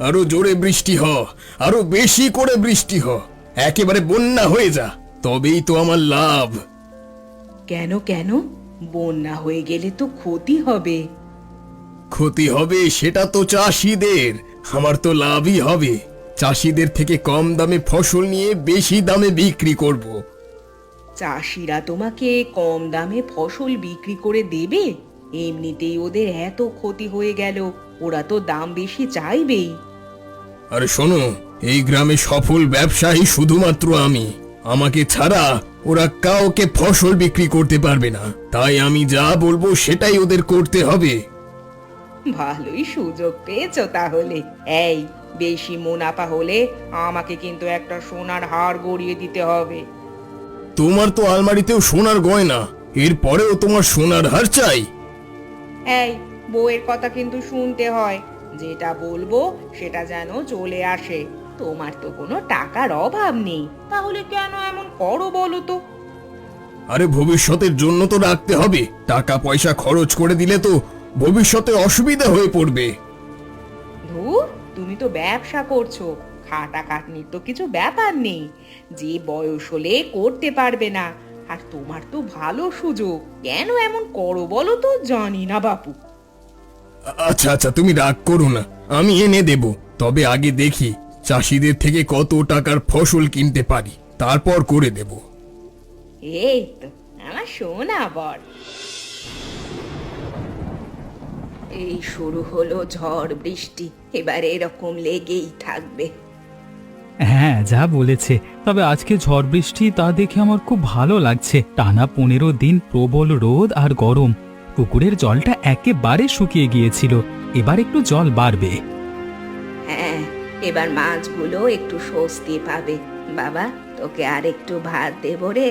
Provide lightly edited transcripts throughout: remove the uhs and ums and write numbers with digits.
আরো জোরে বৃষ্টি হ, আরো বেশি করে বৃষ্টি হ, একেবারে বন্যা হয়ে যা, তবেই তো আমার লাভ। কেন কেন? বন্যা হয়ে গেলে তো ক্ষতি হবে। ক্ষতি হবে সেটা তো চাষিদের, আমার তো লাভই হবে। চাষিদের থেকে কম দামে ফসল নিয়ে বেশি দামে বিক্রি করব। চাষিরা তোমাকে কম দামে ফসল বিক্রি করে দেবে? এমনিতেই ওদের এত ক্ষতি হয়ে গেল, ওরা তো দাম বেশি চাইবেই। আরে শোনো, এই গ্রামে সফল ব্যবসায়ী শুধুমাত্র আমি, আমাকে ছাড়া ওরা কাউকে ফসল বিক্রি করতে পারবে না। তাই আমি যা বলবো সেটাই ওদের করতে হবে। ভালোই সুযোগ পেয়েছো তাহলে। এই, বেশি মুনাফা হলে আমাকে কিন্তু একটা সোনার হার গড়িয়ে দিতে হবে। তোমার তো আলমারিতেও সোনার গয়না, এরপরেও তোমার সোনার হার চাই? এই, বউয়ের কথা কিন্তু শুনতে হয়, যেটা বলবো সেটা যেন চলে আসে। তোমার তো কোনো টাকার অভাব নেই, তাহলে কেন এমন করো বলো তো? আরে ভবিষ্যতের জন্য তো রাখতে হবে, টাকা পয়সা খরচ করে দিলে তো ভবিষ্যতে অসুবিধা হয়ে পড়বে। ধুর, তুমি তো ব্যবসা করছো, খাটাখাটনির তো কিছু ব্যাপার নেই। যে বয়স হলে করতে পারবে না, আর তোমার তো ভালো সুযোগ, কেন এমন করো বলো তো? জানি না বাপু। আচ্ছা আচ্ছা, তুমি রাগ করো না, আমি এনে দেব। তবে আগে দেখি চাষিদের থেকে কত টাকার ফসল কিনতে পারি, তারপর করে দেব। এই তো আমার সোনা বর। এই শুরু হলো ঝড় বৃষ্টি, এবার এরকম লেগেই থাকবে। হ্যাঁ, যা বলেছে। তবে আজকে ঝড় বৃষ্টি তা দেখে আমার খুব ভালো লাগছে। টানা 15 দিন প্রবল রোদ আর গরম, পুকুরের জলটা একেবারে শুকিয়ে গিয়েছিল। এবার একটু জল বাড়বে। হ্যাঁ, এবার মাছগুলো একটু স্বস্তি পাবে। বাবা, তোকে আর একটু ভাত দেবো রে?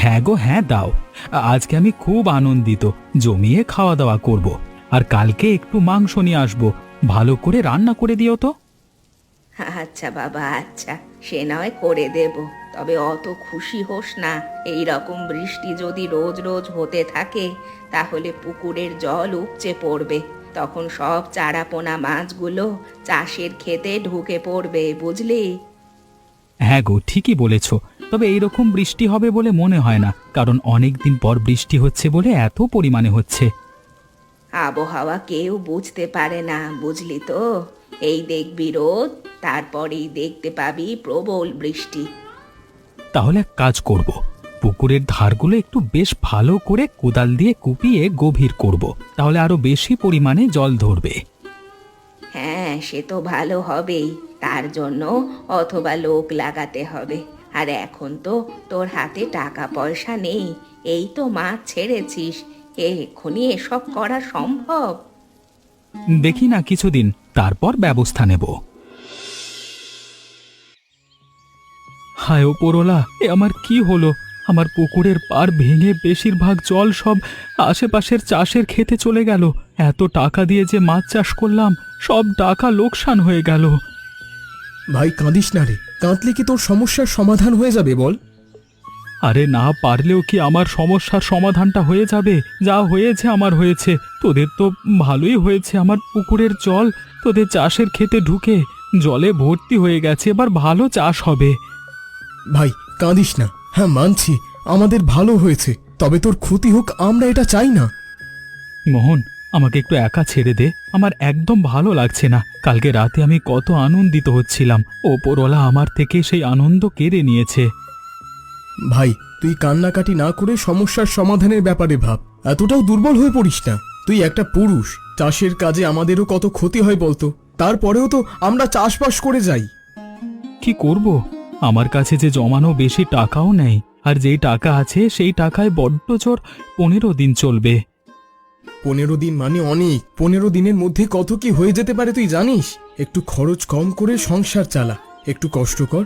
হ্যাঁ গো, হ্যাঁ দাও। আজকে আমি খুব আনন্দিত, জমিয়ে খাওয়া দাওয়া করব। আর কালকে একটু মাংস নিয়ে আসবো, ভালো করে রান্না করে দিও তো। আচ্ছা বাবা, আচ্ছা, সে নয় করে দেব। তবে অত খুশি হোস না, এই রকম বৃষ্টি যদি রোজ রোজ হতে থাকে তাহলে পুকুরের জল উপচে পড়বে, তখন সব চারাপোনা মাছগুলো চাষের ক্ষেতে ঢুকে পড়বে, বুঝলি? হ্যাঁ গো, ঠিকই বলেছ। তবে এইরকম বৃষ্টি হবে বলে মনে হয় না, কারণ অনেক দিন পর বৃষ্টি হচ্ছে বলে এত পরিমাণে হচ্ছে। আবহাওয়া কেউ বুঝতে পারে না, বুঝলি তো? এই দেখবি রোদ, তারপরেই দেখতে পাবি প্রবল বৃষ্টি। তাহলে এক কাজ করব, পুকুরের ধারগুলো একটু বেশ ভালো করে কোদাল দিয়ে কুপিয়ে গভীর করব, তাহলে আরো বেশি পরিমাণে জল ধরবে। হ্যাঁ, সে তো ভালো হবেই, তার জন্য অথবা লোক লাগাতে হবে। আর এখন তো তোর হাতে টাকা পয়সা নেই, এই তো মাছ ছেড়েছিস, এক্ষুনি এসব করা সম্ভব? দেখি না কিছুদিন, তারপর ব্যবস্থা নেব। হায় ওপরওয়ালা, এ আমার কি হলো? আমার পুকুরের পাড় ভেঙে বেশিরভাগ জল সব আশেপাশের চাষের খেতে চলে গেল। এত টাকা দিয়ে যে মাছ চাষ করলাম, সব টাকা লোকসান হয়ে গেল। ভাই কাঁদিস না রে, কাঁদলে কি তোর সমস্যার সমাধান হয়ে যাবে বল? আরে না পারলেও কি আমার সমস্যার সমাধানটা হয়ে যাবে? যা হয়েছে আমার হয়েছে, তোদের তো ভালোই হয়েছে। আমার পুকুরের জল তোদের চাষের খেতে ঢুকে জলে ভর্তি হয়ে গেছে, এবার ভালো চাষ হবে। ভাই কাঁদিস না, হ্যাঁ মানছি আমাদের ভালো হয়েছে, তবে তোর ক্ষতি হোক আমরা এটা চাই না। মোহন, আমাকে একটু একা ছেড়ে দে, আমার একদম ভালো লাগছে না। কালকে রাতে আমি কত আনন্দিত হচ্ছিলাম, ওপরওয়ালা আমার থেকে সেই আনন্দ কেড়ে নিয়েছে। ভাই তুই কান্নাকাটি না করে সমস্যার সমাধানের ব্যাপারে ভাব, এতটাও দুর্বল হয়ে পড়িস না। তুই একটা পুরুষ, চাষের কাজে আমাদেরও কত ক্ষতি হয় বলতো, তারপরেও তো আমরা চাষবাস করে যাই। কি করব? আমার কাছে যে জমানো বেশি টাকাও নেই, আর যেই টাকা আছে সেই টাকায় বড্ড জোর 15 দিন চলবে। 15 দিন মানে অনেক, 15 দিনের মধ্যে কত কি হয়ে যেতে পারে তুই জানিস? একটু খরচ কম করে সংসার চালা, একটু কষ্ট কর,